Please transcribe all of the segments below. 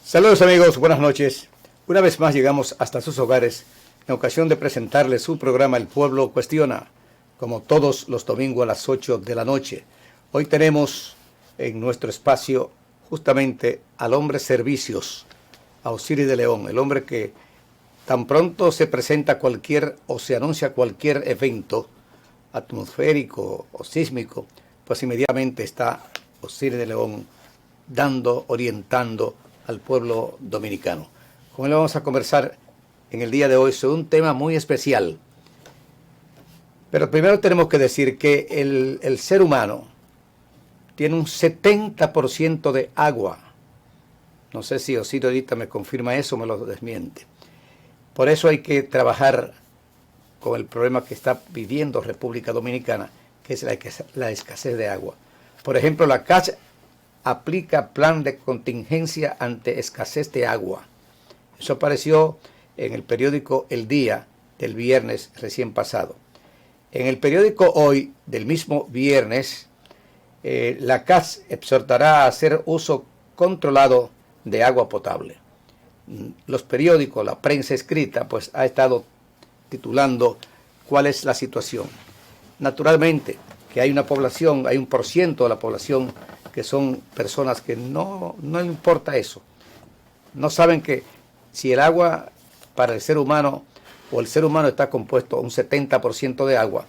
Saludos amigos, buenas noches. Una vez más llegamos hasta sus hogares en ocasión de presentarles su programa El Pueblo Cuestiona, como todos los domingos a las 8 de la noche. Hoy tenemos en nuestro espacio justamente al hombre servicios, a Osiris de León, el hombre que tan pronto se presenta cualquier o se anuncia cualquier evento atmosférico o sísmico, pues inmediatamente está Osiris de León dando, orientando al pueblo dominicano. Con él vamos a conversar en el día de hoy sobre un tema muy especial. Pero primero tenemos que decir que el ser humano tiene un 70% de agua. No sé si Osiris ahorita me confirma eso o me lo desmiente. Por eso hay que trabajar con el problema que está viviendo República Dominicana, que es la escasez de agua. Por ejemplo, la CACH aplica plan de contingencia ante escasez de agua. Eso apareció en el periódico El Día del viernes recién pasado. En el periódico Hoy del mismo viernes, la CAS exhortará a hacer uso controlado de agua potable. Los periódicos, la prensa escrita, pues ha estado titulando cuál es la situación. Naturalmente que hay una población, hay un por ciento de la población que son personas que no importa eso. No saben que si el agua para el ser humano o el ser humano está compuesto un 70% de agua,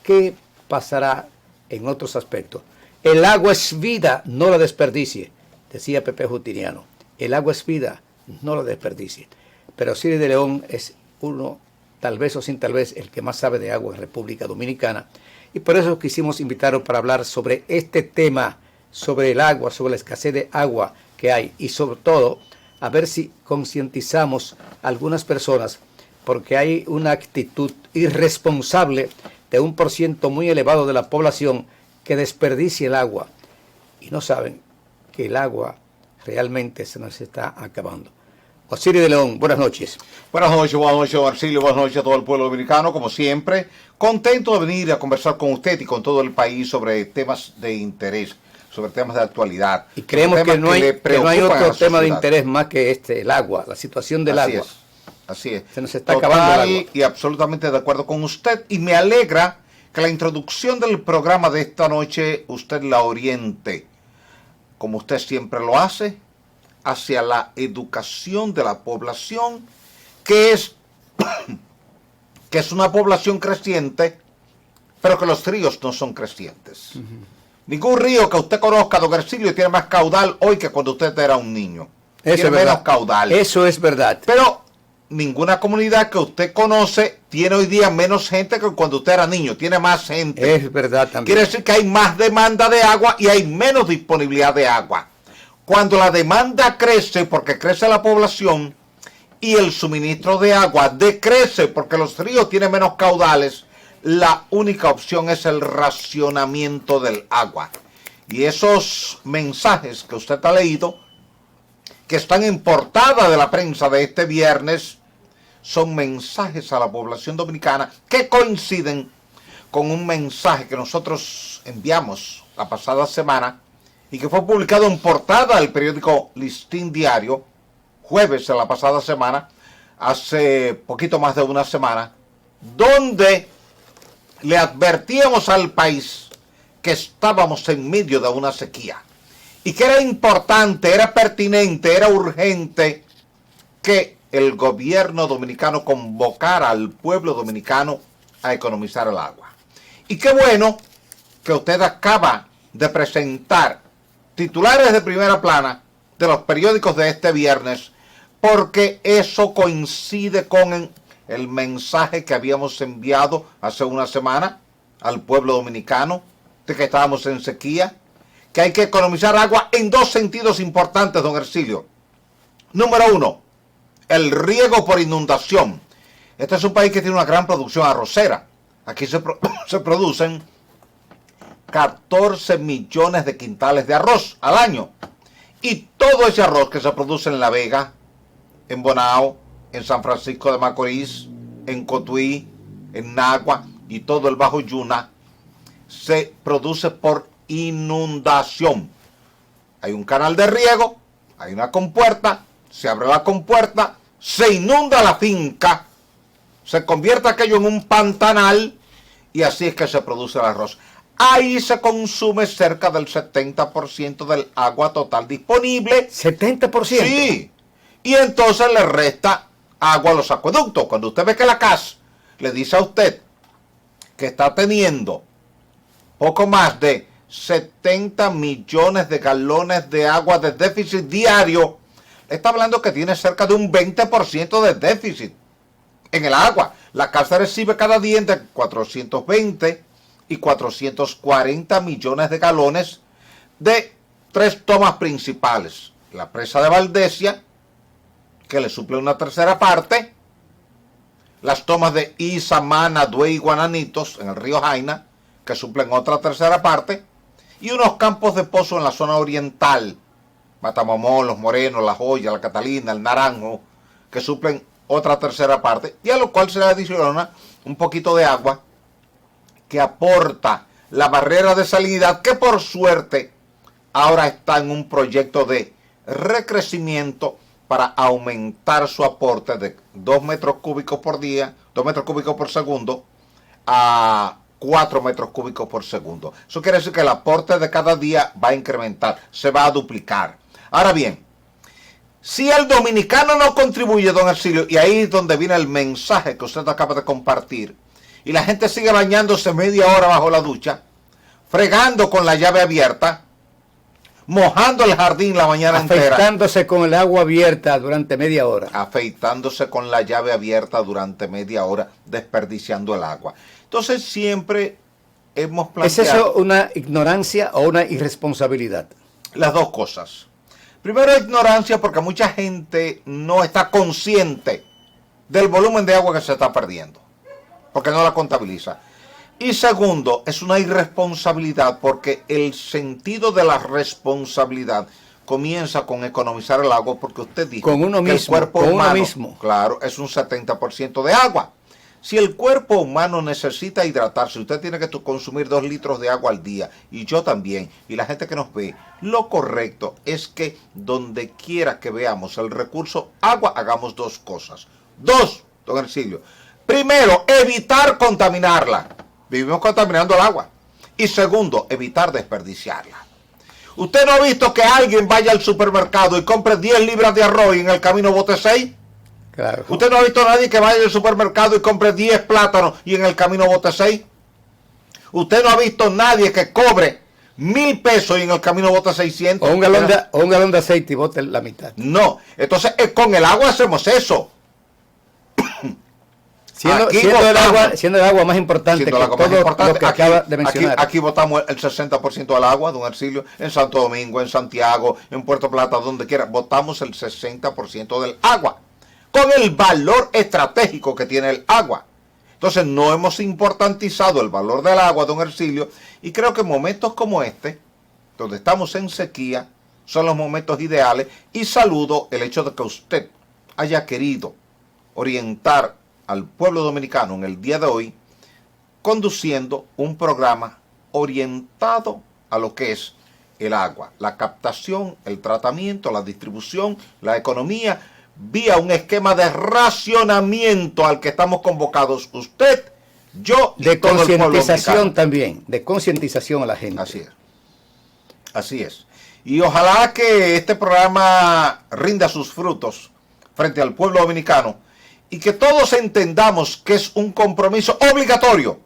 ¿qué pasará en otros aspectos? El agua es vida, no la desperdicie, decía Pepe Justiniano. El agua es vida, no la desperdicie. Pero Osiris de León es uno, tal vez o sin tal vez, el que más sabe de agua en República Dominicana. Y por eso quisimos invitarlo para hablar sobre este tema, sobre el agua, sobre la escasez de agua que hay y sobre todo a ver si concientizamos a algunas personas, porque hay una actitud irresponsable de un por ciento muy elevado de la población que desperdicia el agua y no saben que el agua realmente se nos está acabando. Osiris de León, buenas noches. Buenas noches, Marcilio, buenas noches a todo el pueblo dominicano, como siempre. Contento de venir a conversar con usted y con todo el país sobre temas de interés, sobre temas de actualidad. Y creemos que no hay otro tema de interés más que el agua, la situación del agua. Así es. Se nos está acabando el agua. Y absolutamente de acuerdo con usted. Y me alegra que la introducción del programa de esta noche usted la oriente, como usted siempre lo hace, hacia la educación de la población, que es una población creciente, pero que los ríos no son crecientes. Ningún río que usted conozca, don Ercilio, tiene más caudal hoy que cuando usted era un niño. Tiene menos caudal. Eso es verdad. Pero ninguna comunidad que usted conoce tiene hoy día menos gente que cuando usted era niño. Tiene más gente. Es verdad también. Quiere decir que hay más demanda de agua y hay menos disponibilidad de agua. Cuando la demanda crece porque crece la población y el suministro de agua decrece porque los ríos tienen menos caudales, la única opción es el racionamiento del agua. Y esos mensajes que usted ha leído, que están en portada de la prensa de este viernes, son mensajes a la población dominicana que coinciden con un mensaje que nosotros enviamos la pasada semana y que fue publicado en portada del periódico Listín Diario, jueves de la pasada semana, hace poquito más de una semana, donde le advertíamos al país que estábamos en medio de una sequía y que era importante, era pertinente, era urgente que el gobierno dominicano convocara al pueblo dominicano a economizar el agua. Y qué bueno que usted acaba de presentar titulares de primera plana de los periódicos de este viernes, porque eso coincide con el mensaje que habíamos enviado hace una semana al pueblo dominicano de que estábamos en sequía, que hay que economizar agua en dos sentidos importantes, don Ercilio. Número uno, el riego por inundación. Este es un país que tiene una gran producción arrocera. Aquí se producen 14 millones de quintales de arroz al año. Y todo ese arroz que se produce en La Vega, en Bonao, en San Francisco de Macorís, en Cotuí, en Nagua y todo el Bajo Yuna, se produce por inundación. Hay un canal de riego hay una compuerta, se abre la compuerta, se inunda la finca, se convierte aquello en un pantanal y así es que se produce el arroz. Ahí se consume cerca del 70% del agua total disponible. ¿70%? Sí. Y entonces le resta agua a los acueductos. Cuando usted ve que la CAS le dice a usted que está teniendo poco más de 70 millones de galones de agua de déficit diario, está hablando que tiene cerca de un 20% de déficit en el agua. La CAS recibe cada día entre 420 y 440 millones de galones de 3 tomas principales. La presa de Valdesia, que le suple una tercera parte, las tomas de Isa, Mana, Duey y Guananitos en el río Jaina, que suplen otra tercera parte, y unos campos de pozo en la zona oriental, Matamomón, Los Morenos, La Joya, La Catalina, El Naranjo, que suplen otra tercera parte, y a lo cual se le adiciona un poquito de agua que aporta la barrera de salinidad, que por suerte ahora está en un proyecto de recrecimiento para aumentar su aporte de 2 metros cúbicos por día, 2 metros cúbicos por segundo, a 4 metros cúbicos por segundo. Eso quiere decir que el aporte de cada día va a incrementar, se va a duplicar. Ahora bien, si el dominicano no contribuye, don Hercilio, y ahí es donde viene el mensaje que usted acaba de compartir, y la gente sigue bañándose media hora bajo la ducha, fregando con la llave abierta, mojando el jardín la mañana entera. Afeitándose con el agua abierta durante media hora. Afeitándose con la llave abierta durante media hora, desperdiciando el agua. Entonces siempre hemos planteado... ¿Es eso una ignorancia o una irresponsabilidad? Las dos cosas. Primero, ignorancia porque mucha gente no está consciente del volumen de agua que se está perdiendo, porque no la contabiliza. Y segundo, es una irresponsabilidad porque el sentido de la responsabilidad comienza con economizar el agua, porque usted dijo con uno que mismo, el cuerpo con humano, uno mismo, claro, es un 70% de agua. Si el cuerpo humano necesita hidratarse, usted tiene que consumir 2 litros de agua al día, y yo también, y la gente que nos ve, lo correcto es que donde quiera que veamos el recurso agua, hagamos 2 cosas. 2, don Hercilio. Primero, evitar contaminarla. Vivimos contaminando el agua. Y segundo, evitar desperdiciarla. ¿Usted no ha visto que alguien vaya al supermercado y compre 10 libras de arroz y en el camino bote 6? Claro. ¿Usted no ha visto a nadie que vaya al supermercado y compre 10 plátanos y en el camino bote 6? ¿Usted no ha visto a nadie que cobre 1,000 pesos y en el camino bote 600? O un galón de aceite y bote la mitad. No. Entonces, con el agua hacemos eso. Siendo el agua más importante que todo lo que acaba de mencionar. Aquí votamos el 60% del agua, don Hercilio, en Santo Domingo, en Santiago, en Puerto Plata, donde quiera. Votamos el 60% del agua, con el valor estratégico que tiene el agua. Entonces no hemos importantizado el valor del agua, don Hercilio, y creo que momentos como este, donde estamos en sequía, son los momentos ideales, y saludo el hecho de que usted haya querido orientar al pueblo dominicano en el día de hoy, conduciendo un programa orientado a lo que es el agua, la captación, el tratamiento, la distribución, la economía, vía un esquema de racionamiento al que estamos convocados usted, yo y de todo el pueblo concientización también, de concientización a la gente. Así es. Así es. Y ojalá que este programa rinda sus frutos frente al pueblo dominicano, y que todos entendamos que es un compromiso obligatorio,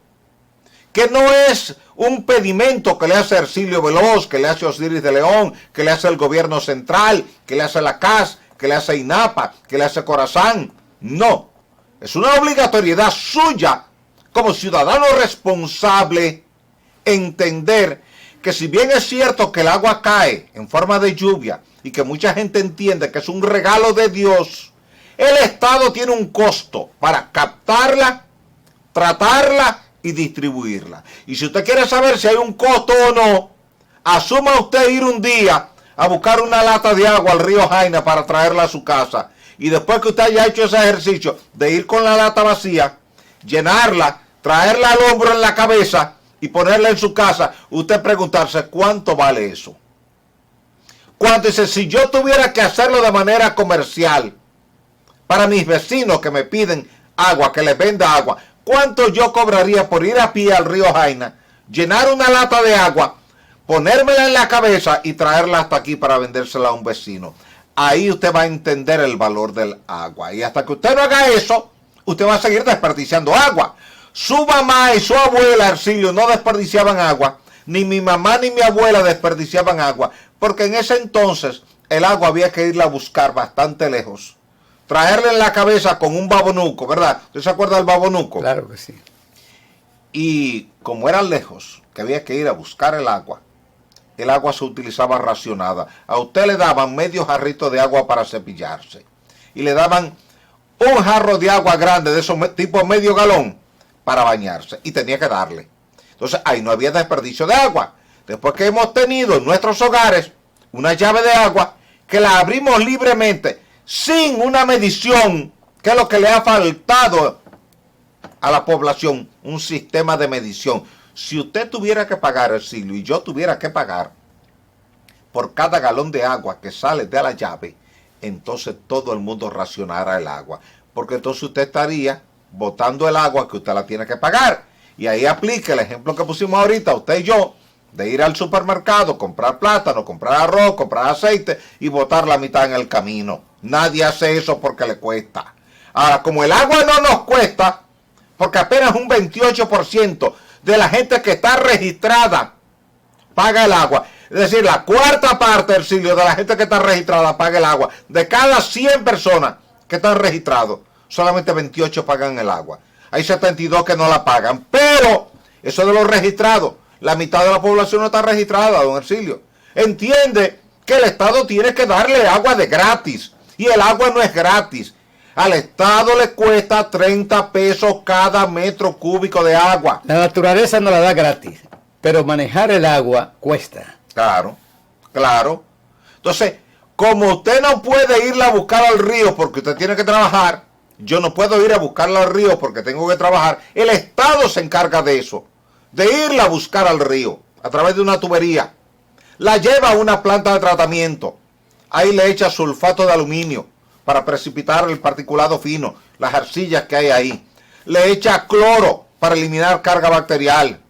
que no es un pedimento que le hace Hercilio Veloz, que le hace Osiris de León, que le hace el gobierno central, que le hace la CAS, que le hace INAPA, que le hace Corazán. No, es una obligatoriedad suya como ciudadano responsable entender que si bien es cierto que el agua cae en forma de lluvia y que mucha gente entiende que es un regalo de Dios, el Estado tiene un costo para captarla, tratarla y distribuirla. Y si usted quiere saber si hay un costo o no, asuma usted ir un día a buscar una lata de agua al río Jaina para traerla a su casa. Y después que usted haya hecho ese ejercicio de ir con la lata vacía, llenarla, traerla al hombro en la cabeza y ponerla en su casa, usted preguntarse cuánto vale eso. Cuando dice, si yo tuviera que hacerlo de manera comercial, para mis vecinos que me piden agua, que les venda agua, ¿cuánto yo cobraría por ir a pie al río Jaina, llenar una lata de agua, ponérmela en la cabeza y traerla hasta aquí para vendérsela a un vecino? Ahí usted va a entender el valor del agua. Y hasta que usted no haga eso, usted va a seguir desperdiciando agua. Su mamá y su abuela, Hercilio, no desperdiciaban agua. Ni mi mamá ni mi abuela desperdiciaban agua. Porque en ese entonces el agua había que irla a buscar bastante lejos. Traerla en la cabeza con un babonuco, ¿verdad? ¿Usted se acuerda del babonuco? Claro que sí. Y como eran lejos, que había que ir a buscar el agua se utilizaba racionada. A usted le daban medio jarrito de agua para cepillarse. Y le daban un jarro de agua grande, de esos tipo medio galón, para bañarse. Y tenía que darle. Entonces ahí no había desperdicio de agua. Después que hemos tenido en nuestros hogares una llave de agua que la abrimos libremente, sin una medición, que es lo que le ha faltado a la población, un sistema de medición. Si usted tuviera que pagar, Hercilio, y yo tuviera que pagar por cada galón de agua que sale de la llave, entonces todo el mundo racionara el agua. Porque entonces usted estaría botando el agua que usted la tiene que pagar. Y ahí aplica el ejemplo que pusimos ahorita, usted y yo, de ir al supermercado, comprar plátano, comprar arroz, comprar aceite y botar la mitad en el camino. Nadie hace eso porque le cuesta. Ahora, como el agua no nos cuesta, porque apenas un 28% de la gente que está registrada paga el agua. Es decir, la cuarta parte, Hercilio, de la gente que está registrada paga el agua. De cada 100 personas que están registrados, solamente 28 pagan el agua. Hay 72 que no la pagan. Pero, eso de los registrados, la mitad de la población no está registrada, don Hercilio. Entiende que el Estado tiene que darle agua de gratis. Y el agua no es gratis. Al Estado le cuesta 30 pesos cada metro cúbico de agua. La naturaleza no la da gratis, pero manejar el agua cuesta. Claro, claro. Entonces, como usted no puede irla a buscar al río porque usted tiene que trabajar, yo no puedo ir a buscarla al río porque tengo que trabajar, el Estado se encarga de eso, de irla a buscar al río a través de una tubería. La lleva a una planta de tratamiento. Ahí le echa sulfato de aluminio para precipitar el particulado fino, las arcillas que hay ahí. Le echa cloro para eliminar carga bacterial.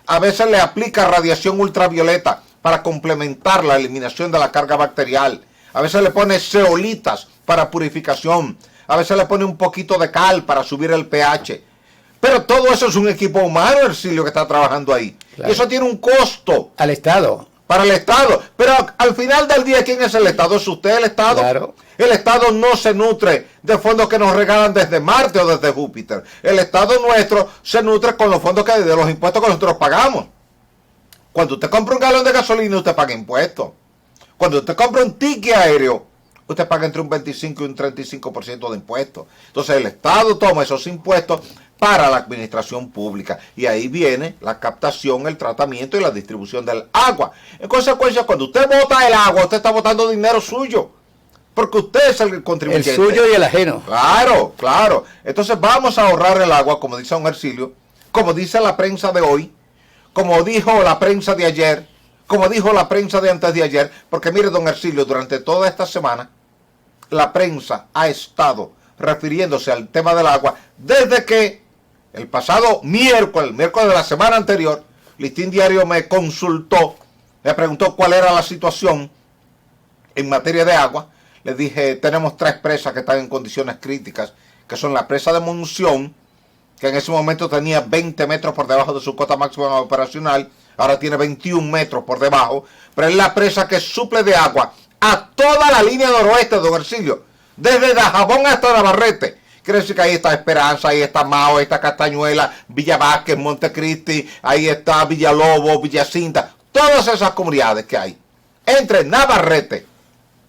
A veces le aplica radiación ultravioleta para complementar la eliminación de la carga bacterial. A veces le pone zeolitas para purificación. A veces le pone un poquito de cal para subir el pH. Pero todo eso es un equipo humano, Hercilio, que está trabajando ahí. Claro. Y eso tiene un costo. Al Estado. Para el Estado. Pero al final del día, ¿quién es el Estado? ¿Es usted el Estado? Claro. El Estado no se nutre de fondos que nos regalan desde Marte o desde Júpiter. El Estado nuestro se nutre con los fondos de los impuestos que nosotros pagamos. Cuando usted compra un galón de gasolina, usted paga impuestos. Cuando usted compra un ticket aéreo, usted paga entre un 25 y un 35% de impuestos. Entonces el Estado toma esos impuestos para la administración pública. Y ahí viene la captación, el tratamiento y la distribución del agua. En consecuencia, cuando usted bota el agua, usted está botando dinero suyo. Porque usted es el contribuyente. El suyo y el ajeno. Claro, claro. Entonces vamos a ahorrar el agua, como dice don Hercilio, como dice la prensa de hoy, como dijo la prensa de ayer, como dijo la prensa de antes de ayer. Porque mire, don Hercilio, durante toda esta semana, la prensa ha estado refiriéndose al tema del agua desde que el pasado miércoles, el miércoles de la semana anterior, Listín Diario me consultó, me preguntó cuál era la situación en materia de agua. Le dije, tenemos 3 presas que están en condiciones críticas, que son la presa de Monción, que en ese momento tenía 20 metros por debajo de su cota máxima operacional, ahora tiene 21 metros por debajo, pero es la presa que suple de agua a toda la línea noroeste, don Hercilio, desde Dajabón hasta Navarrete. Quiere decir que ahí está Esperanza, ahí está Mao, ahí está Castañuela, Villa Vázquez, Montecristi, ahí está Villalobos, Villacinta, todas esas comunidades que hay entre Navarrete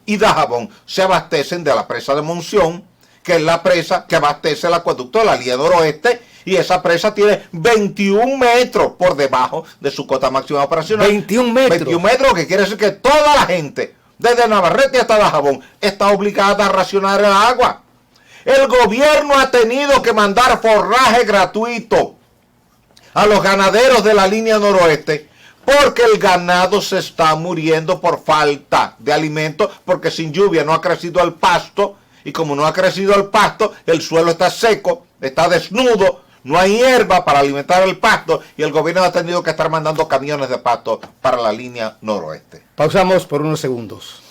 y Dajabón se abastecen de la presa de Monción, que es la presa que abastece el acueducto de la línea noroeste, y esa presa tiene 21 metros por debajo de su cota máxima operacional. 21 metros. 21 metros, que quiere decir que toda la gente, desde Navarrete hasta Dajabón, está obligada a racionar el agua. El gobierno ha tenido que mandar forraje gratuito a los ganaderos de la línea noroeste porque el ganado se está muriendo por falta de alimento, porque sin lluvia no ha crecido el pasto, y como no ha crecido el pasto, el suelo está seco, está desnudo, no hay hierba para alimentar el pasto, y el gobierno ha tenido que estar mandando camiones de pasto para la línea noroeste. Pausamos por unos segundos.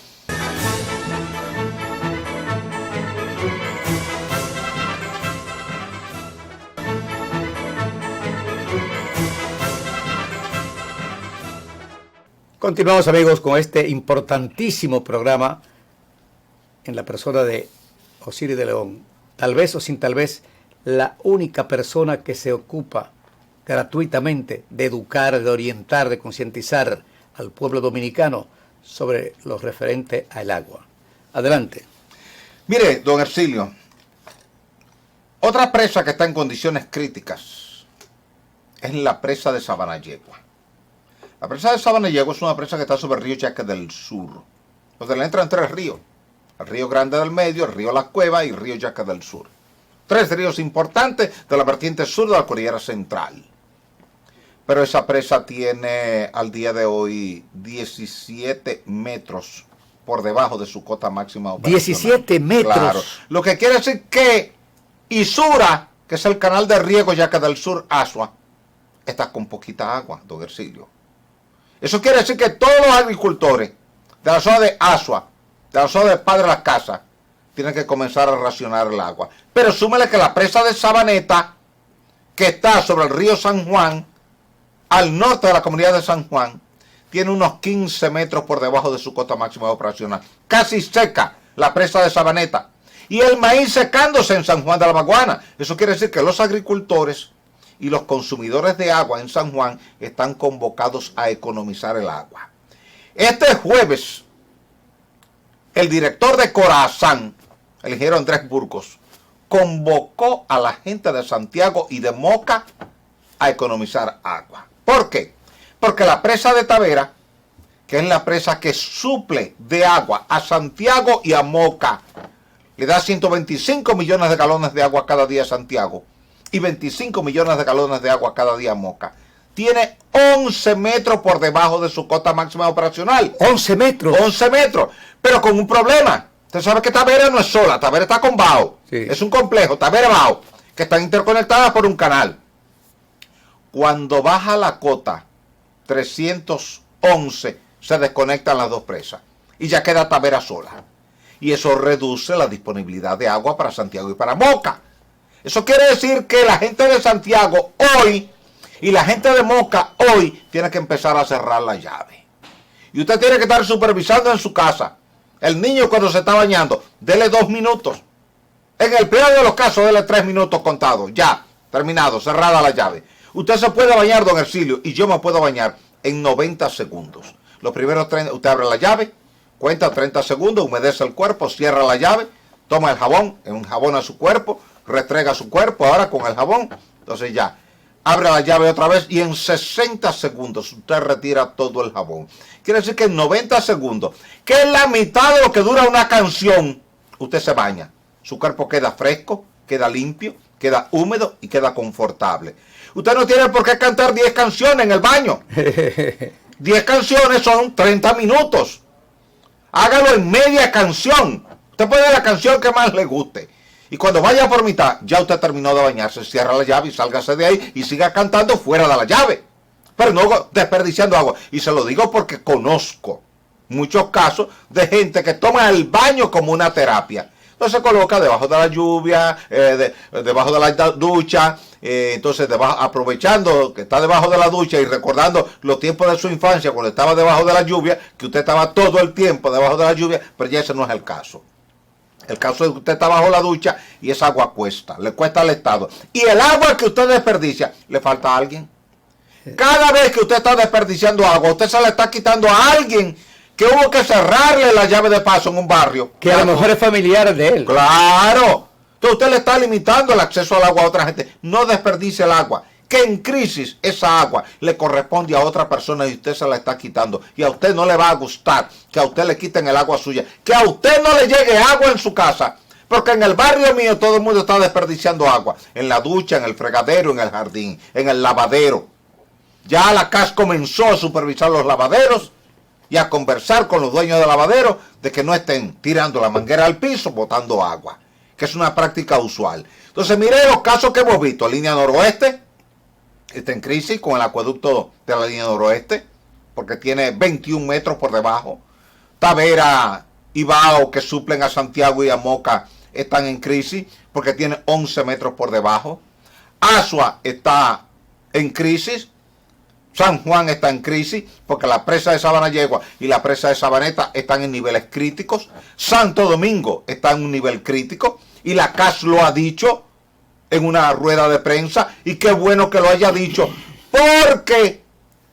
Continuamos, amigos, con este importantísimo programa en la persona de Osiris de León. Tal vez o sin tal vez, la única persona que se ocupa gratuitamente de educar, de orientar, de concientizar al pueblo dominicano sobre lo referente al agua. Adelante. Mire, don Hercilio, otra presa que está en condiciones críticas es la presa de Sabanayegua. La presa de Sabanayegua es una presa que está sobre el río Yaque del Sur, donde le entran 3 ríos. El río Grande del Medio, el río Las Cuevas y el río Yaque del Sur. 3 ríos importantes de la vertiente sur de la Cordillera Central. Pero esa presa tiene al día de hoy 17 metros por debajo de su cota máxima operacional. 17 metros. Claro. Lo que quiere decir que Isura, que es el canal de riego Yaque del Sur, Asua, está con poquita agua, don Hercilio. Eso quiere decir que todos los agricultores de la zona de Asua, de la zona de Padre Las Casas, tienen que comenzar a racionar el agua. Pero súmele que la presa de Sabaneta, que está sobre el río San Juan, al norte de la comunidad de San Juan, tiene unos 15 metros por debajo de su cota máxima operacional. Casi seca la presa de Sabaneta. Y el maíz secándose en San Juan de la Maguana. Eso quiere decir que los agricultores y los consumidores de agua en San Juan están convocados a economizar el agua. Este jueves, el director de Corazán, el ingeniero Andrés Burgos, convocó a la gente de Santiago y de Moca a economizar agua. ¿Por qué? Porque la presa de Tavera, que es la presa que suple de agua a Santiago y a Moca, le da 125 millones de galones de agua cada día a Santiago y 25 millones de galones de agua cada día a Moca. Tiene 11 metros por debajo de su cota máxima operacional. 11 metros. 11 metros, pero con un problema. Usted sabe que Tavera no es sola, Tavera está con Bao. Sí. Es un complejo, Tavera-Bao, que están interconectadas por un canal. Cuando baja la cota 311, se desconectan las 2 presas y ya queda Tavera sola. Y eso reduce la disponibilidad de agua para Santiago y para Moca. Eso quiere decir que la gente de Santiago hoy y la gente de Moca hoy tiene que empezar a cerrar la llave. Y usted tiene que estar supervisando en su casa. El niño cuando se está bañando, dele 2 minutos. En el peor de los casos, dele 3 minutos contados. Ya, terminado, cerrada la llave. Usted se puede bañar, don Hercilio, y yo me puedo bañar en 90 segundos. Los primeros 30, usted abre la llave, cuenta 30 segundos, humedece el cuerpo, cierra la llave, toma el jabón, enjabona su cuerpo, restrega su cuerpo ahora con el jabón. Entonces ya, abre la llave otra vez y en 60 segundos usted retira todo el jabón. Quiere decir que en 90 segundos, que es la mitad de lo que dura una canción, usted se baña. Su cuerpo queda fresco, queda limpio, queda húmedo y queda confortable. Usted no tiene por qué cantar 10 canciones en el baño. 10 canciones son 30 minutos. Hágalo en media canción. Usted puede la canción que más le guste. Y cuando vaya por mitad, ya usted terminó de bañarse, cierra la llave y sálgase de ahí y siga cantando fuera de la llave. Pero no desperdiciando agua. Y se lo digo porque conozco muchos casos de gente que toma el baño como una terapia. Entonces se coloca debajo de la lluvia, debajo de la ducha, entonces aprovechando que está debajo de la ducha y recordando los tiempos de su infancia cuando estaba debajo de la lluvia, que usted estaba todo el tiempo debajo de la lluvia, pero ya ese no es el caso. El caso es que usted está bajo la ducha y esa agua cuesta, le cuesta al Estado. Y el agua que usted desperdicia, le falta a alguien. Cada vez que usted está desperdiciando agua, usted se le está quitando a alguien que hubo que cerrarle la llave de paso en un barrio. Que a lo mejor es familiar de él. Claro. Entonces usted le está limitando el acceso al agua a otra gente. No desperdicie el agua. Que en crisis esa agua le corresponde a otra persona y usted se la está quitando. Y a usted no le va a gustar que a usted le quiten el agua suya. Que a usted no le llegue agua en su casa. Porque en el barrio mío todo el mundo está desperdiciando agua. En la ducha, en el fregadero, en el jardín, en el lavadero. Ya la CAS comenzó a supervisar los lavaderos y a conversar con los dueños de lavaderos de que no estén tirando la manguera al piso, botando agua, que es una práctica usual. Entonces, mire los casos que hemos visto. Línea Noroeste está en crisis con el acueducto de la línea Noroeste, porque tiene 21 metros por debajo. Tavera y Bao, que suplen a Santiago y a Moca, están en crisis porque tiene 11 metros por debajo. Asua está en crisis. San Juan está en crisis porque la presa de Sabana Yegua y la presa de Sabaneta están en niveles críticos. Santo Domingo está en un nivel crítico y la CAS lo ha dicho en una rueda de prensa, y qué bueno que lo haya dicho, porque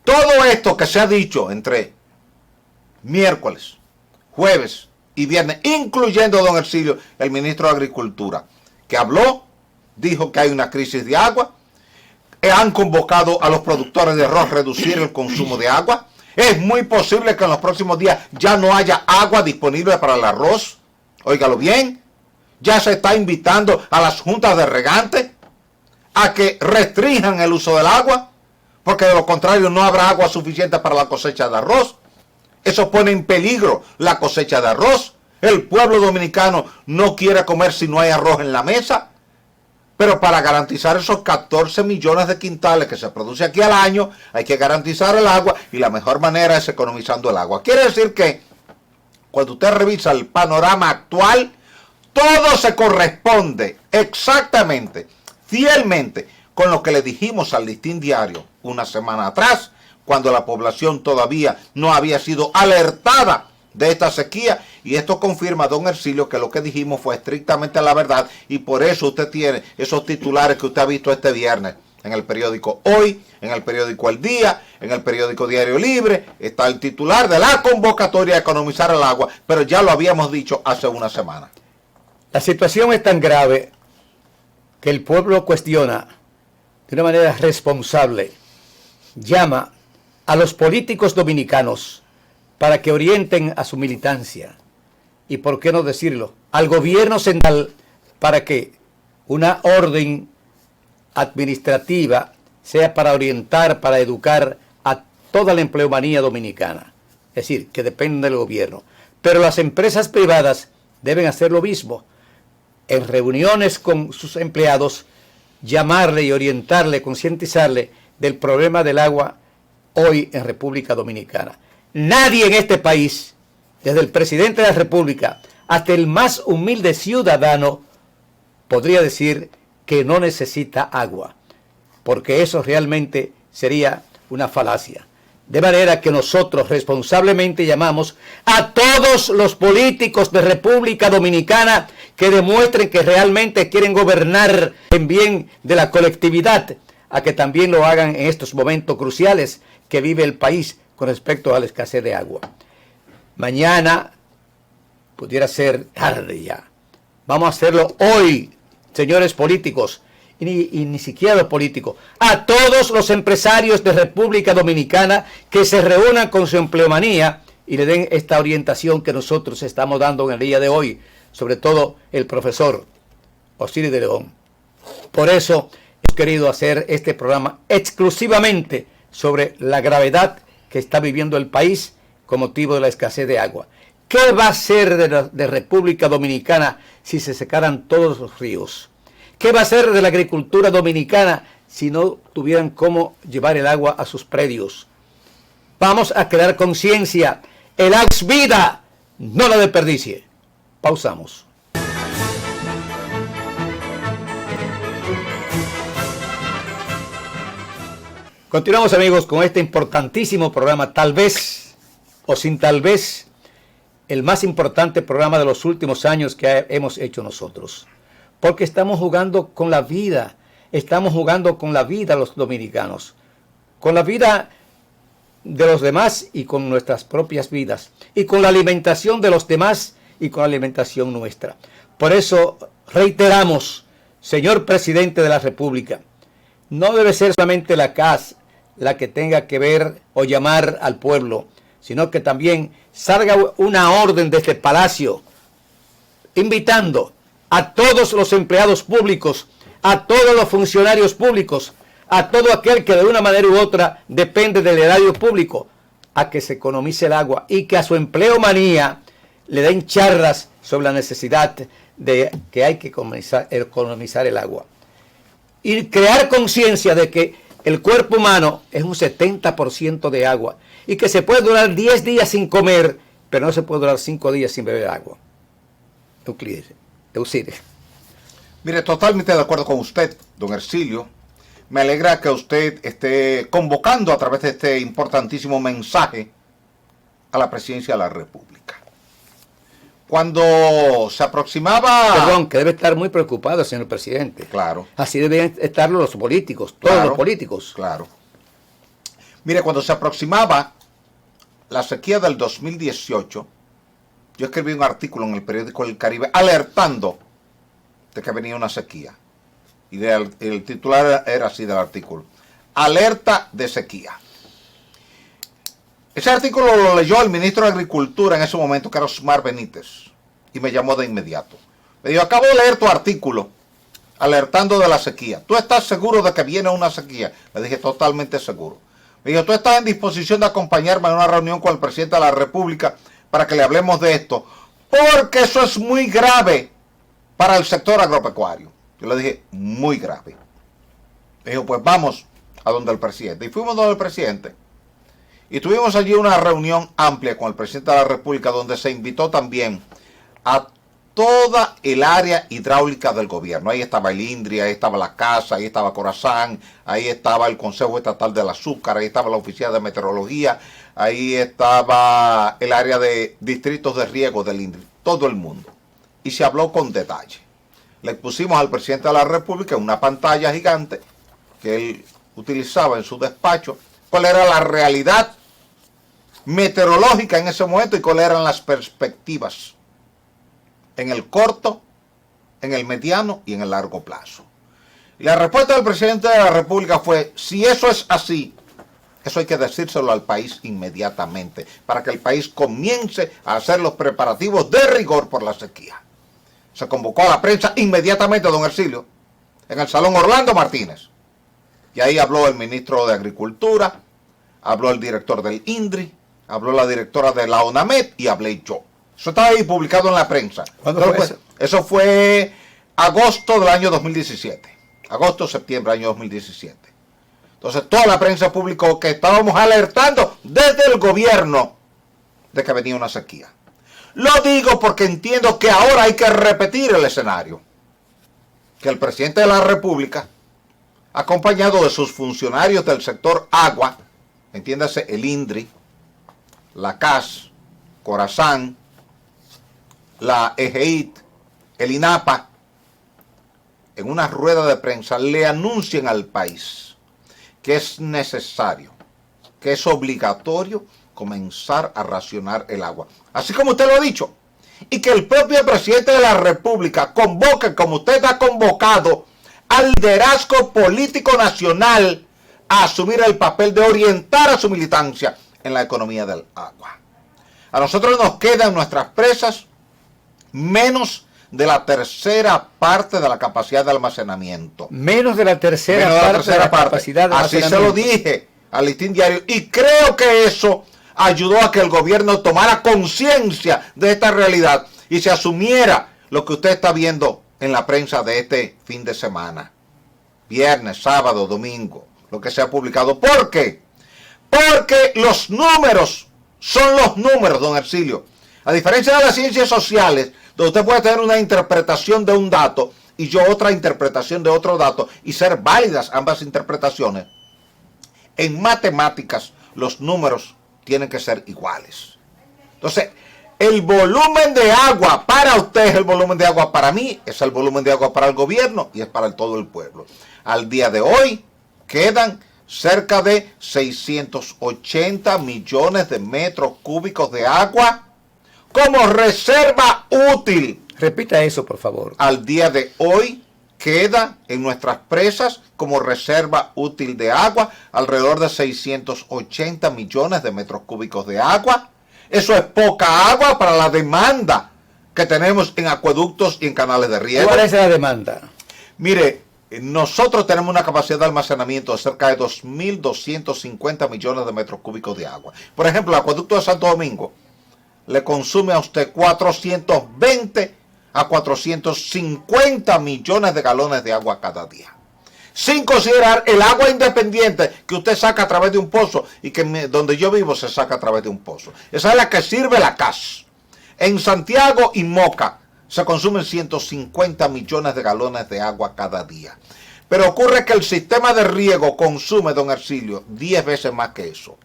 todo esto que se ha dicho entre miércoles, jueves y viernes, incluyendo don Ercilio, el ministro de Agricultura, que habló, dijo que hay una crisis de agua, han convocado a los productores de arroz a reducir el consumo de agua. Es muy posible que en los próximos días ya no haya agua disponible para el arroz. Óigalo bien. Ya se está invitando a las juntas de regantes a que restrinjan el uso del agua, porque de lo contrario no habrá agua suficiente para la cosecha de arroz. Eso pone en peligro la cosecha de arroz. El pueblo dominicano no quiere comer si no hay arroz en la mesa. Pero para garantizar esos 14 millones de quintales que se produce aquí al año, hay que garantizar el agua, y la mejor manera es economizando el agua. Quiere decir que cuando usted revisa el panorama actual, todo se corresponde exactamente, fielmente, con lo que le dijimos al Listín Diario una semana atrás, cuando la población todavía no había sido alertada de esta sequía. Y esto confirma, don Ercilio, que lo que dijimos fue estrictamente la verdad, y por eso usted tiene esos titulares que usted ha visto este viernes en el periódico Hoy, en el periódico El Día, en el periódico Diario Libre. Está el titular de la convocatoria a economizar el agua, pero ya lo habíamos dicho hace una semana. La situación es tan grave que el pueblo cuestiona de una manera responsable, llama a los políticos dominicanos para que orienten a su militancia, y por qué no decirlo, al gobierno central, para que una orden administrativa sea para orientar, para educar a toda la empleomanía dominicana, es decir, que depende del gobierno. Pero las empresas privadas deben hacer lo mismo, en reuniones con sus empleados, llamarle y orientarle, concientizarle del problema del agua hoy en República Dominicana. Nadie en este país, desde el presidente de la República hasta el más humilde ciudadano, podría decir que no necesita agua, porque eso realmente sería una falacia. De manera que nosotros responsablemente llamamos a todos los políticos de República Dominicana que demuestren que realmente quieren gobernar en bien de la colectividad, a que también lo hagan en estos momentos cruciales que vive el país con respecto a la escasez de agua. Mañana pudiera ser tarde ya. Vamos a hacerlo hoy, señores políticos, y ni siquiera los políticos, a todos los empresarios de República Dominicana que se reúnan con su empleomanía y le den esta orientación que nosotros estamos dando en el día de hoy, sobre todo el profesor Osiris de León. Por eso hemos querido hacer este programa exclusivamente sobre la gravedad que está viviendo el país con motivo de la escasez de agua. ¿Qué va a ser de República Dominicana si se secaran todos los ríos? ¿Qué va a ser de la agricultura dominicana si no tuvieran cómo llevar el agua a sus predios? Vamos a crear conciencia. El agua es vida, no la desperdicie. Pausamos. Continuamos, amigos, con este importantísimo programa, tal vez o sin tal vez, el más importante programa de los últimos años que hemos hecho nosotros. Porque estamos jugando con la vida, los dominicanos, con la vida de los demás y con nuestras propias vidas, y con la alimentación de los demás y con la alimentación nuestra. Por eso reiteramos, señor presidente de la República, no debe ser solamente la CAS la que tenga que ver o llamar al pueblo, sino que también salga una orden de este palacio invitando a todos los empleados públicos, a todos los funcionarios públicos, a todo aquel que de una manera u otra depende del erario público a que se economice el agua y que a su empleomanía le den charlas sobre la necesidad de que hay que economizar el agua. Y crear conciencia de que el cuerpo humano es un 70% de agua y que se puede durar 10 días sin comer, pero no se puede durar 5 días sin beber agua. Euclides. Mire, totalmente de acuerdo con usted, don Ercilio. Me alegra que usted esté convocando a través de este importantísimo mensaje a la presidencia de la República. Cuando se aproximaba... Perdón, que debe estar muy preocupado, señor presidente. Claro. Así deben estarlo los políticos, todos los políticos. Claro. Mire, cuando se aproximaba la sequía del 2018, yo escribí un artículo en el periódico El Caribe alertando de que venía una sequía. Y el titular era así del artículo: alerta de sequía. Ese artículo lo leyó el ministro de Agricultura en ese momento, que era Osmar Benítez, y me llamó de inmediato. Me dijo: acabo de leer tu artículo alertando de la sequía. ¿Tú estás seguro de que viene una sequía? Le dije: totalmente seguro. Me dijo: ¿tú estás en disposición de acompañarme a una reunión con el presidente de la República para que le hablemos de esto? Porque eso es muy grave para el sector agropecuario. Yo le dije: muy grave. Me dijo: pues vamos a donde el presidente. Y fuimos donde el presidente. Y tuvimos allí una reunión amplia con el presidente de la República, donde se invitó también a toda el área hidráulica del gobierno. Ahí estaba el INDRI, ahí estaba la CASA, ahí estaba Corazán, ahí estaba el Consejo Estatal del Azúcar, ahí estaba la Oficina de Meteorología, ahí estaba el área de distritos de riego del INDRI, todo el mundo. Y se habló con detalle. Le pusimos al presidente de la República en una pantalla gigante que él utilizaba en su despacho cuál era la realidad meteorológica en ese momento y cuáles eran las perspectivas en el corto, en el mediano y en el largo plazo. Y la respuesta del presidente de la República fue: si eso es así, eso hay que decírselo al país inmediatamente, para que el país comience a hacer los preparativos de rigor por la sequía. Se convocó a la prensa inmediatamente, don Ercilio, en el Salón Orlando Martínez. Y ahí habló el ministro de Agricultura, habló el director del INDRI, habló la directora de la ONAMED y hablé yo. Eso está ahí publicado en la prensa. ¿Cuándo fue eso? Eso fue agosto del año 2017. Agosto, septiembre del año 2017. Entonces toda la prensa publicó que estábamos alertando desde el gobierno de que venía una sequía. Lo digo porque entiendo que ahora hay que repetir el escenario. Que el presidente de la República, acompañado de sus funcionarios del sector agua, entiéndase el INDRI, la CAS, Corazán, la EGEIT, el INAPA, en una rueda de prensa le anuncien al país que es necesario, que es obligatorio comenzar a racionar el agua. Así como usted lo ha dicho. Y que el propio presidente de la República convoque, como usted ha convocado, al liderazgo político nacional a asumir el papel de orientar a su militancia en la economía del agua. A nosotros nos quedan nuestras presas menos de la tercera parte de la capacidad de almacenamiento. Menos de la tercera parte de la capacidad de almacenamiento. Así se lo dije al Listín Diario. Y creo que eso ayudó a que el gobierno tomara conciencia de esta realidad y se asumiera lo que usted está viendo en la prensa de este fin de semana. Viernes, sábado, domingo, lo que se ha publicado. ¿Por qué? Porque los números son los números, don Ercilio. A diferencia de las ciencias sociales, donde usted puede tener una interpretación de un dato y yo otra interpretación de otro dato y ser válidas ambas interpretaciones, en matemáticas los números tienen que ser iguales. Entonces, el volumen de agua para usted es el volumen de agua para mí, es el volumen de agua para el gobierno y es para todo el pueblo. Al día de hoy quedan cerca de 680 millones de metros cúbicos de agua como reserva útil. Repita eso, por favor. Al día de hoy queda en nuestras presas como reserva útil de agua alrededor de 680 millones de metros cúbicos de agua. Eso es poca agua para la demanda que tenemos en acueductos y en canales de riego. ¿Cuál es la demanda? Mire, nosotros tenemos una capacidad de almacenamiento de cerca de 2.250 millones de metros cúbicos de agua. Por ejemplo, el acueducto de Santo Domingo le consume a usted 420 a 450 millones de galones de agua cada día. Sin considerar el agua independiente que usted saca a través de un pozo y que donde yo vivo se saca a través de un pozo. Esa es la que sirve la CAS. En Santiago y Moca se consumen 150 millones de galones de agua cada día. Pero ocurre que el sistema de riego consume, don Ercilio, 10 veces más que eso.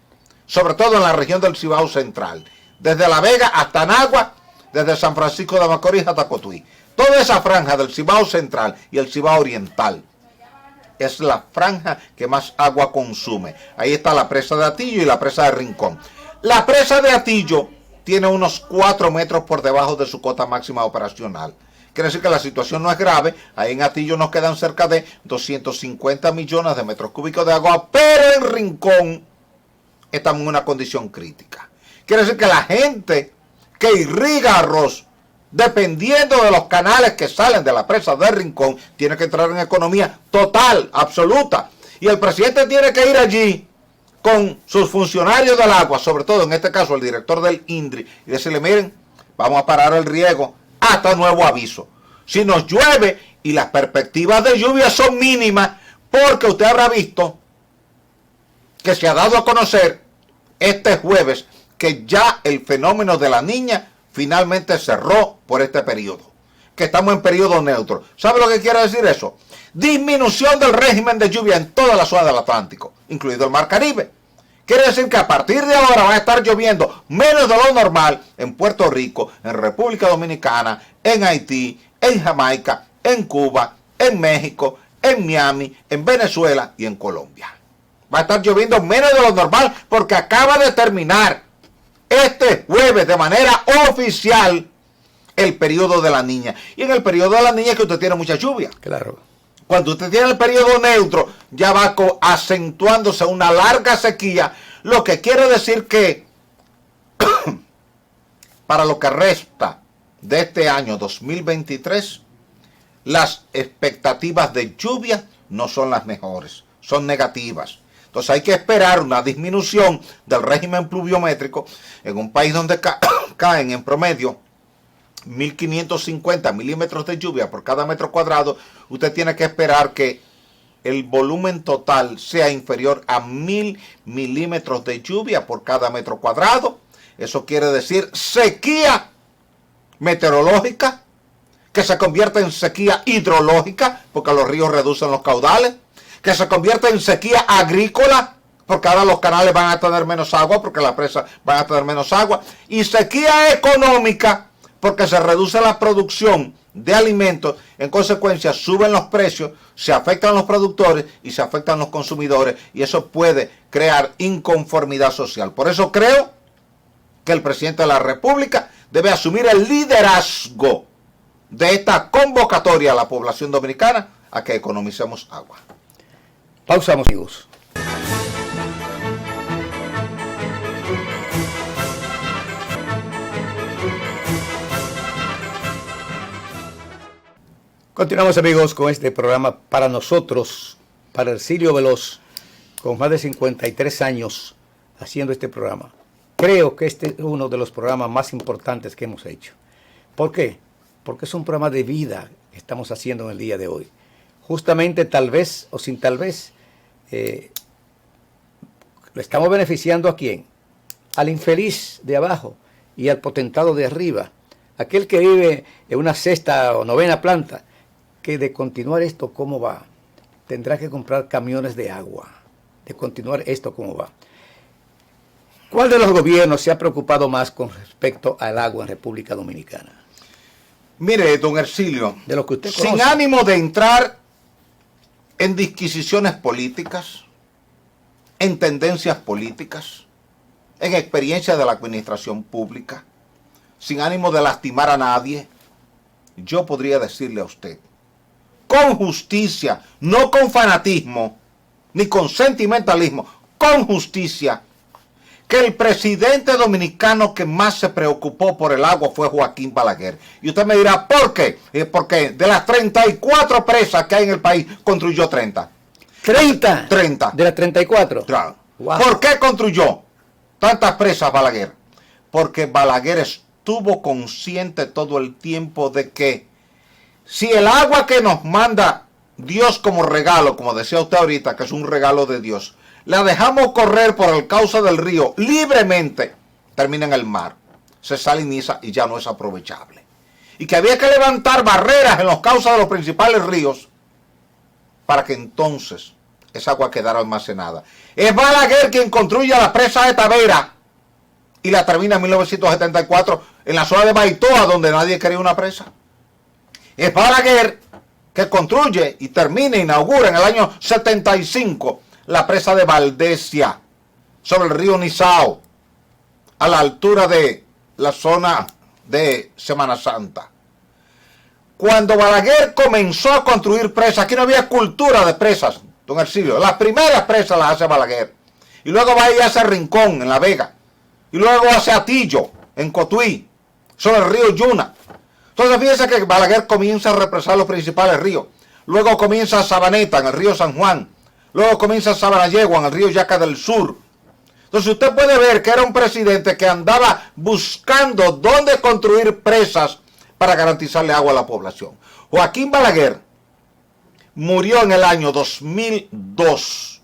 Sobre todo en la región del Cibao Central. Desde La Vega hasta Nagua, desde San Francisco de Macorís hasta Cotuí. Toda esa franja del Cibao Central y el Cibao Oriental es la franja que más agua consume. Ahí está la presa de Atillo y la presa de Rincón. La presa de Atillo tiene unos 4 metros por debajo de su cota máxima operacional. Quiere decir que la situación no es grave. Ahí en Atillo nos quedan cerca de 250 millones de metros cúbicos de agua, pero en Rincón estamos en una condición crítica. Quiere decir que la gente que irriga arroz, dependiendo de los canales que salen de la presa de Rincón, tiene que entrar en economía total, absoluta. Y el presidente tiene que ir allí con sus funcionarios del agua, sobre todo en este caso el director del INDRI, y decirle, miren, vamos a parar el riego hasta nuevo aviso. Si nos llueve y las perspectivas de lluvia son mínimas, porque usted habrá visto que se ha dado a conocer este jueves que ya el fenómeno de la Niña finalmente cerró por este periodo, que estamos en periodo neutro. ¿Sabe lo que quiere decir eso? Disminución del régimen de lluvia en toda la zona del Atlántico, incluido el Mar Caribe. Quiere decir que a partir de ahora va a estar lloviendo menos de lo normal en Puerto Rico, en República Dominicana, en Haití, en Jamaica, en Cuba, en México, en Miami, en Venezuela y en Colombia. Va a estar lloviendo menos de lo normal porque acaba de terminar este jueves de manera oficial el periodo de la Niña. Y en el periodo de la Niña es que usted tiene mucha lluvia. Claro. Cuando usted tiene el periodo neutro, ya va acentuándose una larga sequía, lo que quiere decir que para lo que resta de este año 2023, las expectativas de lluvia no son las mejores, son negativas. Entonces hay que esperar una disminución del régimen pluviométrico en un país donde caen en promedio 1.550 milímetros de lluvia por cada metro cuadrado. Usted tiene que esperar que el volumen total sea inferior a 1.000 milímetros de lluvia por cada metro cuadrado. Eso quiere decir sequía meteorológica, que se convierte en sequía hidrológica, porque los ríos reducen los caudales, que se convierte en sequía agrícola, porque ahora los canales van a tener menos agua, porque las presas van a tener menos agua, y sequía económica, porque se reduce la producción de alimentos, en consecuencia suben los precios, se afectan los productores y se afectan los consumidores, y eso puede crear inconformidad social. Por eso creo que el presidente de la República debe asumir el liderazgo de esta convocatoria a la población dominicana a que economicemos agua. Pausamos, amigos. Continuamos, amigos, con este programa para nosotros, para Ercilio Veloz, con más de 53 años haciendo este programa. Creo que este es uno de los programas más importantes que hemos hecho. ¿Por qué? Porque es un programa de vida que estamos haciendo en el día de hoy. Justamente, tal vez o sin tal vez, ¿le estamos beneficiando a quién? Al infeliz de abajo y al potentado de arriba. Aquel que vive en una sexta o novena planta, que de continuar esto, ¿cómo va? Tendrá que comprar camiones de agua. De continuar esto, ¿cómo va? ¿Cuál de los gobiernos se ha preocupado más con respecto al agua en República Dominicana? Mire, don Ercilio, de lo que usted conoce, sin ánimo de entrar en disquisiciones políticas, en tendencias políticas, en experiencia de la administración pública, sin ánimo de lastimar a nadie, yo podría decirle a usted, con justicia, no con fanatismo, ni con sentimentalismo, con justicia, que el presidente dominicano que más se preocupó por el agua fue Joaquín Balaguer. Y usted me dirá, ¿por qué? Porque de las 34 presas que hay en el país, construyó 30. ¿30? 30. ¿De las 34? Claro. Wow. ¿Por qué construyó tantas presas Balaguer? Porque Balaguer estuvo consciente todo el tiempo de que si el agua que nos manda Dios como regalo, como decía usted ahorita, que es un regalo de Dios, la dejamos correr por el cauce del río libremente, termina en el mar, se saliniza y ya no es aprovechable. Y que había que levantar barreras en los cauces de los principales ríos para que entonces esa agua quedara almacenada. Es Balaguer quien construye la presa de Tavera y la termina en 1974 en la zona de Baitoa, donde nadie quería una presa. Es Balaguer que construye y termina, inaugura en el año 75 la presa de Valdesia, sobre el río Nizao, a la altura de la zona de Semana Santa. Cuando Balaguer comenzó a construir presas, aquí no había cultura de presas, don Ercilio. Las primeras presas las hace Balaguer. Y luego va y hace Rincón, en La Vega. Y luego hace Atillo, en Cotuí, sobre el río Yuna. Entonces fíjense que Balaguer comienza a represar los principales ríos. Luego comienza Sabaneta, en el río San Juan. Luego comienza Sabanayegua, en el río Yaca del Sur. Entonces usted puede ver que era un presidente que andaba buscando dónde construir presas para garantizarle agua a la población. Joaquín Balaguer murió en el año 2002,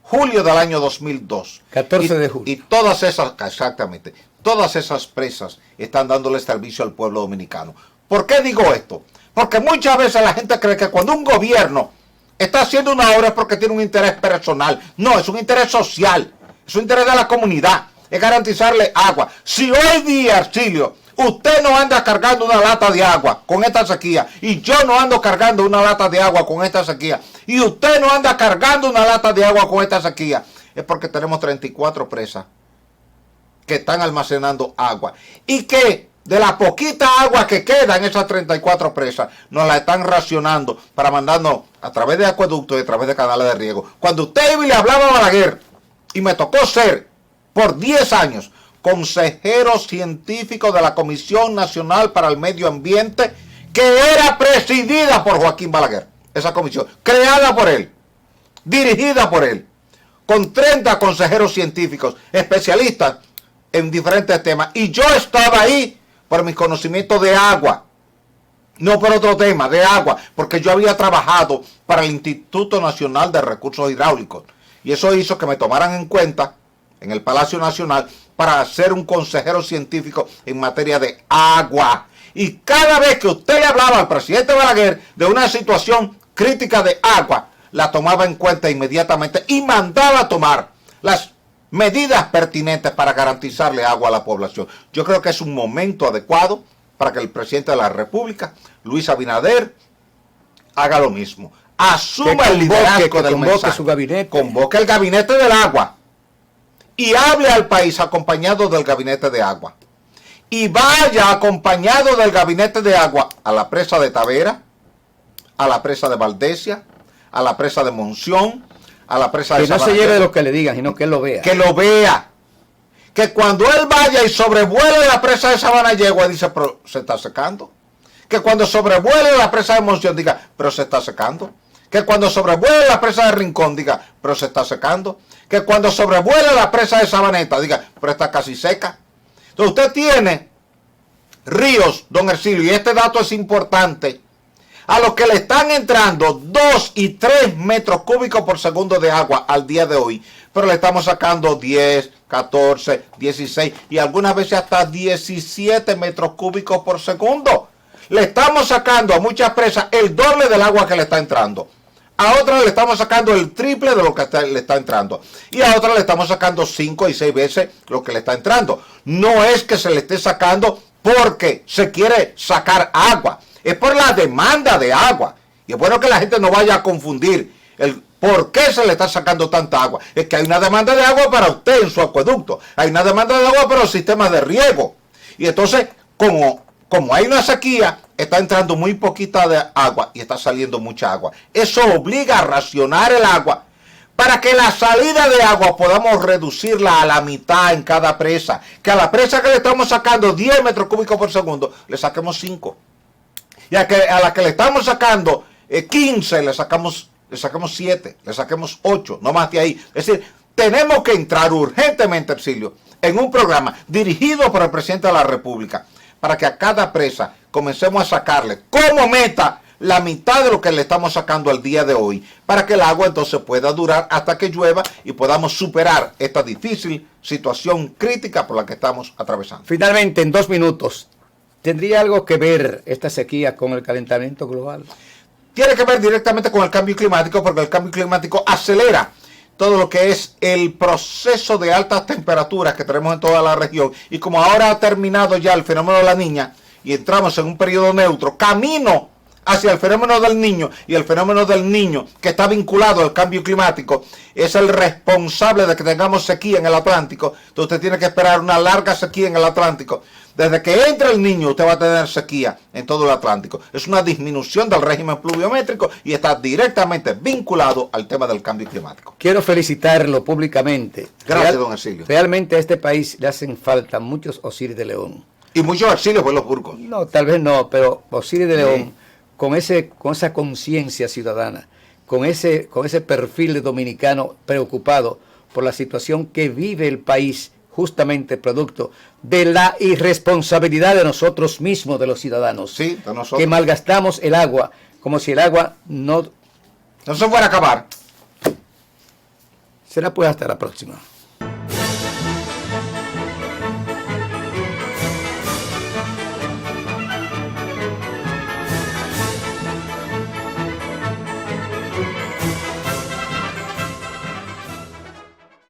julio del año 2002. 14 de julio. Y todas esas, exactamente, todas esas presas están dándole servicio al pueblo dominicano. ¿Por qué digo esto? Porque muchas veces la gente cree que cuando un gobierno está haciendo una obra es porque tiene un interés personal. No, es un interés social, es un interés de la comunidad, es garantizarle agua. Si hoy día, Ercilio, usted no anda cargando una lata de agua con esta sequía, y yo no ando cargando una lata de agua con esta sequía, y usted no anda cargando una lata de agua con esta sequía, es porque tenemos 34 presas que están almacenando agua, y que de la poquita agua que queda en esas 34 presas, nos la están racionando para mandarnos a través de acueductos y a través de canales de riego. Cuando usted le hablaba a Balaguer, y me tocó ser por 10 años consejero científico de la Comisión Nacional para el Medio Ambiente, que era presidida por Joaquín Balaguer, esa comisión, creada por él, dirigida por él, con 30 consejeros científicos, especialistas en diferentes temas, y yo estaba ahí por mis conocimientos de agua, no por otro tema, de agua, porque yo había trabajado para el Instituto Nacional de Recursos Hidráulicos, y eso hizo que me tomaran en cuenta en el Palacio Nacional para ser un consejero científico en materia de agua. Y cada vez que usted le hablaba al presidente Balaguer de una situación crítica de agua, la tomaba en cuenta inmediatamente y mandaba a tomar las medidas pertinentes para garantizarle agua a la población. Yo creo que es un momento adecuado para que el presidente de la República, Luis Abinader, haga lo mismo. Asuma el liderazgo del mensaje. Su gabinete. Convoque el gabinete del agua y hable al país acompañado del gabinete de agua. Y vaya acompañado del gabinete de agua a la presa de Tavera, a la presa de Valdesia, a la presa de Monción, a la presa de Que no Sabana se lleve de Lleva. lo que le digan, sino que él lo vea. Que lo vea. Que cuando él vaya y sobrevuele la presa de Sabana Yegua, dice, pero se está secando. Que cuando sobrevuele la presa de Monción, diga, pero se está secando. Que cuando sobrevuele la presa de Rincón, diga, pero se está secando. Que cuando sobrevuele la presa de Sabaneta, diga, pero está casi seca. Entonces usted tiene ríos, don Ercilio, y este dato es importante, a los que le están entrando 2 y 3 metros cúbicos por segundo de agua al día de hoy, pero le estamos sacando 10, 14, 16 y algunas veces hasta 17 metros cúbicos por segundo. Le estamos sacando a muchas presas el doble del agua que le está entrando. A otras le estamos sacando el triple de lo que le está entrando. Y a otras le estamos sacando 5 y 6 veces lo que le está entrando. No es que se le esté sacando porque se quiere sacar agua. Es por la demanda de agua. Y es bueno que la gente no vaya a confundir el por qué se le está sacando tanta agua. Es que hay una demanda de agua para usted en su acueducto. Hay una demanda de agua para los sistemas de riego. Y entonces, como hay una sequía, está entrando muy poquita de agua y está saliendo mucha agua. Eso obliga a racionar el agua para que la salida de agua podamos reducirla a la mitad en cada presa. Que a la presa que le estamos sacando 10 metros cúbicos por segundo, le saquemos 5. Y a la que le estamos sacando 15, le sacamos 7, le saquemos 8, no más de ahí. Es decir, tenemos que entrar urgentemente, Exilio, en un programa dirigido por el presidente de la República, para que a cada presa comencemos a sacarle como meta la mitad de lo que le estamos sacando al día de hoy, para que el agua entonces pueda durar hasta que llueva y podamos superar esta difícil situación crítica por la que estamos atravesando. Finalmente, en 2 minutos, ¿tendría algo que ver esta sequía con el calentamiento global? Tiene que ver directamente con el cambio climático, porque el cambio climático acelera todo lo que es el proceso de altas temperaturas que tenemos en toda la región. Y como ahora ha terminado ya el fenómeno de la Niña y entramos en un periodo neutro, camino hacia el fenómeno del Niño, y el fenómeno del Niño, que está vinculado al cambio climático, es el responsable de que tengamos sequía en el Atlántico. Entonces usted tiene que esperar una larga sequía en el Atlántico. Desde que entre el Niño, usted va a tener sequía en todo el Atlántico. Es una disminución del régimen pluviométrico y está directamente vinculado al tema del cambio climático. Quiero felicitarlo públicamente. Gracias, don Exilio. Realmente a este país le hacen falta muchos Osiris de León. Y muchos exilios por los Burgos. No, tal vez no, pero Osiris de León, con esa conciencia ciudadana, con ese perfil de dominicano preocupado por la situación que vive el país, justamente producto de la irresponsabilidad de nosotros mismos, de los ciudadanos, Sí, de nosotros. que malgastamos el agua como si el agua no No se fuera a acabar. será. Pues hasta la próxima.